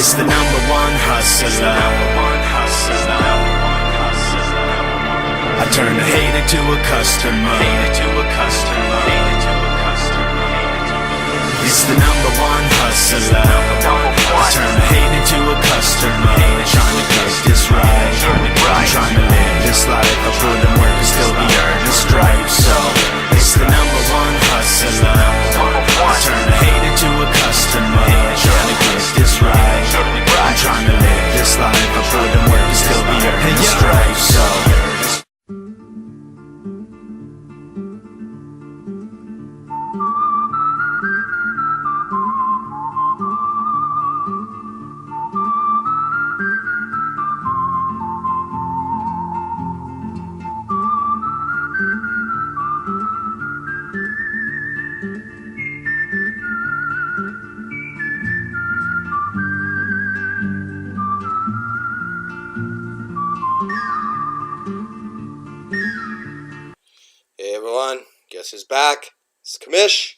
It's the number one hustler. I turn a hater to a customer. It's the number one hustler. I turn a hater to a customer. Trying to get this right. I'm trying to live this life. I put in work and still be earning stripes. So it's the number one hustler. I turn a hater to a customer. Trying to get this right. I'm trying to live this life. I put in work and still be earning stripes. So Hey everyone, guess who's back? It's Kamish,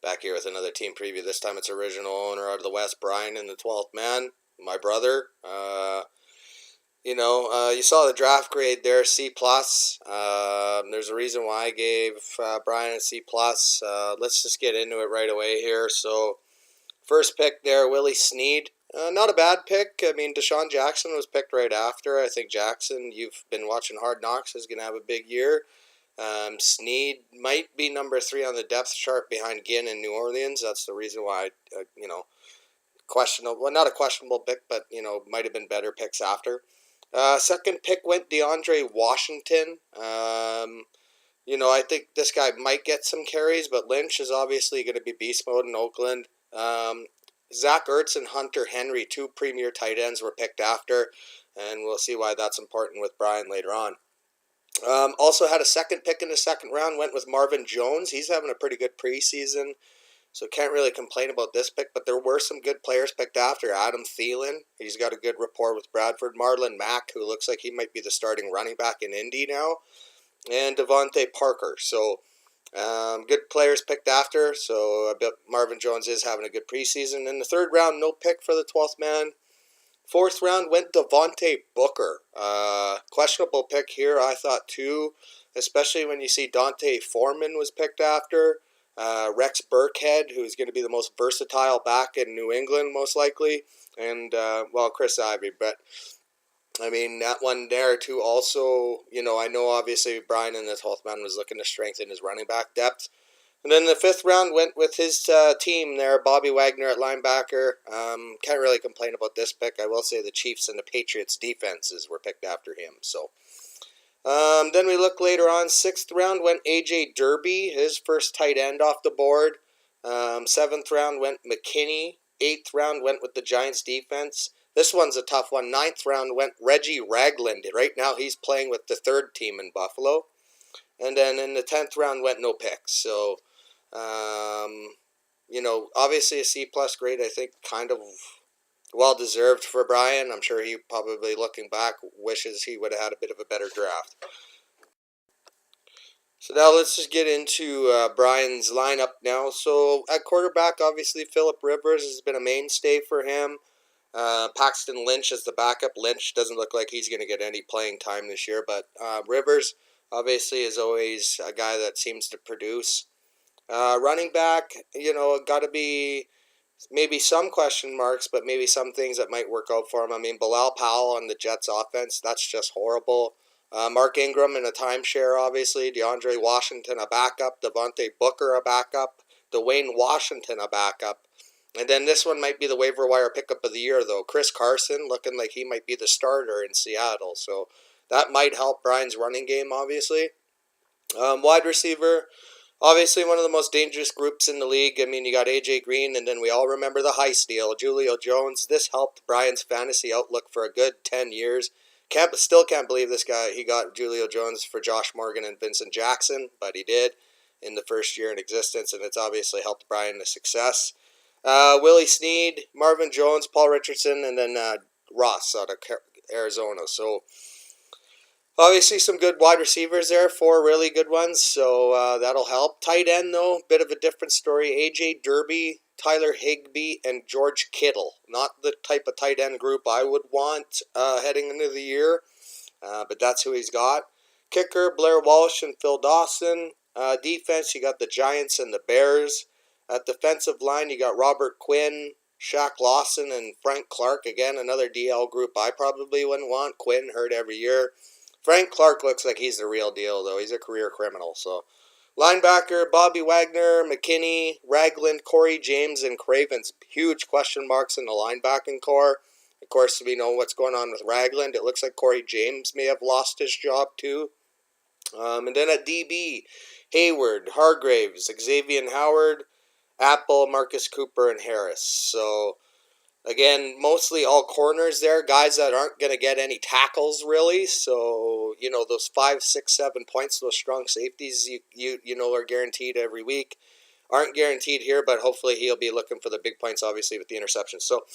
back here with another team preview. This time it's original owner out of the West, Brian in the 12th man, my brother. You saw the draft grade there, C+. There's a reason why I gave Brian a C+. Let's just get into it right away here. So, first pick there, Willie Snead. Not a bad pick. I mean, Deshaun Jackson was picked right after. I think Jackson, you've been watching Hard Knocks, is going to have a big year. Snead might be number 3 on the depth chart behind Ginn in New Orleans. That's the reason why, questionable. Well, not a questionable pick, but, might have been better picks after. Second pick went DeAndre Washington. I think this guy might get some carries, but Lynch is obviously going to be beast mode in Oakland. Zach Ertz and Hunter Henry, 2 premier tight ends, were picked after, and we'll see why that's important with Brian later on. Also had a second pick in the second round, went with Marvin Jones. He's having a pretty good preseason, so can't really complain about this pick, but there were some good players picked after. Adam Thielen, he's got a good rapport with Bradford. Marlon Mack, who looks like he might be the starting running back in Indy now. And Devontae Parker. So, good players picked after, so I bet Marvin Jones is having a good preseason. In the third round, no pick for the 12th man. Fourth round went Devontae Booker. Questionable pick here, I thought, too, especially when you see Dante Foreman was picked after. Rex Burkhead, who's going to be the most versatile back in New England, most likely. And, Chris Ivory. But, I mean, that one there, too, also, I know, obviously, Brian in the 12th man was looking to strengthen his running back depth. And then the fifth round went with his team there, Bobby Wagner at linebacker. Can't really complain about this pick. I will say the Chiefs and the Patriots defenses were picked after him. So then we look later on. Sixth round went A.J. Derby, his first tight end off the board. Seventh round went McKinney. Eighth round went with the Giants defense. This one's a tough one. Ninth round went Reggie Ragland. Right now he's playing with the third team in Buffalo. And then in the 10th round went no picks. So, obviously a C+ grade, I think, kind of well-deserved for Brian. I'm sure he probably, looking back, wishes he would have had a bit of a better draft. So now let's just get into Brian's lineup now. So at quarterback, obviously, Phillip Rivers has been a mainstay for him. Paxton Lynch is the backup. Lynch doesn't look like he's going to get any playing time this year, but Rivers obviously is always a guy that seems to produce. Running back, got to be maybe some question marks, but maybe some things that might work out for him. I mean, Bilal Powell on the Jets offense, that's just horrible. Mark Ingram in a timeshare, obviously. DeAndre Washington, a backup. Devontae Booker, a backup. Dwayne Washington, a backup. And then this one might be the waiver wire pickup of the year, though. Chris Carson, looking like he might be the starter in Seattle. So that might help Brian's running game, obviously. Wide receiver, obviously one of the most dangerous groups in the league. I mean, you got A.J. Green, and then we all remember the heist deal, Julio Jones. This helped Brian's fantasy outlook for a good 10 years. Still can't believe this guy, he got Julio Jones for Josh Morgan and Vincent Jackson, but he did in the first year in existence, and it's obviously helped Brian to success. Willie Snead, Marvin Jones, Paul Richardson, and then Ross out of Arizona. So obviously some good wide receivers there, 4 really good ones, so that'll help. Tight end, though, bit of a different story. A.J. Derby, Tyler Higbee, and George Kittle. Not the type of tight end group I would want heading into the year, but that's who he's got. Kicker, Blair Walsh and Phil Dawson. Defense, you got the Giants and the Bears. At defensive line, you got Robert Quinn, Shaq Lawson, and Frank Clark. Again, another DL group I probably wouldn't want. Quinn hurt every year. Frank Clark looks like he's the real deal, though. He's a career criminal. So, linebacker, Bobby Wagner, McKinney, Ragland, Corey James, and Cravens. Huge question marks in the linebacking core. Of course, we know what's going on with Ragland. It looks like Corey James may have lost his job, too. And then at DB, Hayward, Hargraves, Xavier Howard, Apple, Marcus Cooper, and Harris. So, again, mostly all corners there, guys that aren't going to get any tackles, really. So, those 5, 6, 7 points, those strong safeties, you know are guaranteed every week. Aren't guaranteed here, but hopefully he'll be looking for the big points, obviously, with the interceptions. So,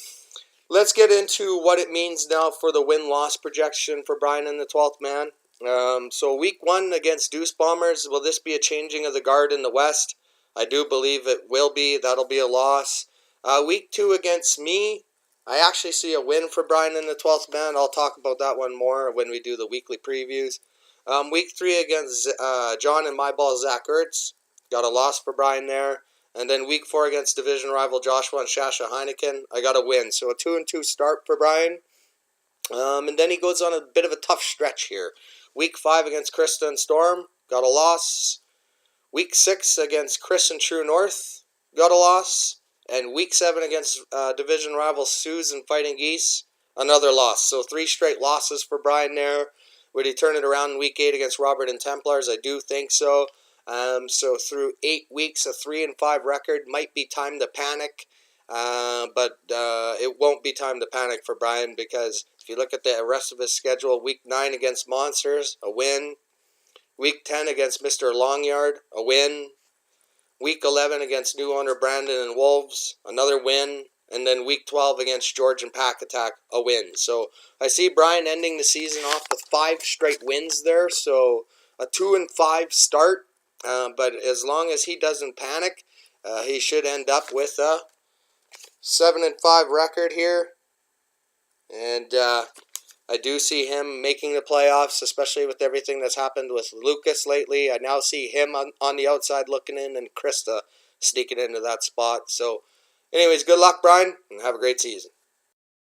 let's get into what it means now for the win-loss projection for Brian and the 12th man. So week 1 against Deuce Bombers, will this be a changing of the guard in the West? I do believe it will be. That'll be a loss. Week 2 against me, I actually see a win for Brian and the 12th man. I'll talk about that one more when we do the weekly previews. Week 3 against John and my ball Zach Ertz, got a loss for Brian there. And then week 4 against division rival Joshua and Shasha Heineken, I got a win. So a 2-2 start for Brian. And then he goes on a bit of a tough stretch here. Week 5 against Krista and Storm, got a loss. Week 6 against Chris and True North, got a loss. And week 7 against division rival Suze and Fighting Geese, another loss. So 3 straight losses for Brian there. Would he turn it around in week 8 against Robert and Templars? I do think so. So through 8 weeks, a 3-5 record might be time to panic. But it won't be time to panic for Brian, because if you look at the rest of his schedule, week 9 against Monsters, a win. Week 10 against Mr. Longyard, a win. Week 11 against new owner Brandon and Wolves, another win. And then week 12 against George and Pack Attack, a win. So I see Brian ending the season off with 5 straight wins there. So a 2-5 start. But as long as he doesn't panic, he should end up with a 7-5 record here. And I do see him making the playoffs, especially with everything that's happened with Lucas lately. I now see him on the outside looking in, and Krista sneaking into that spot. So anyways, good luck, Brian, and have a great season.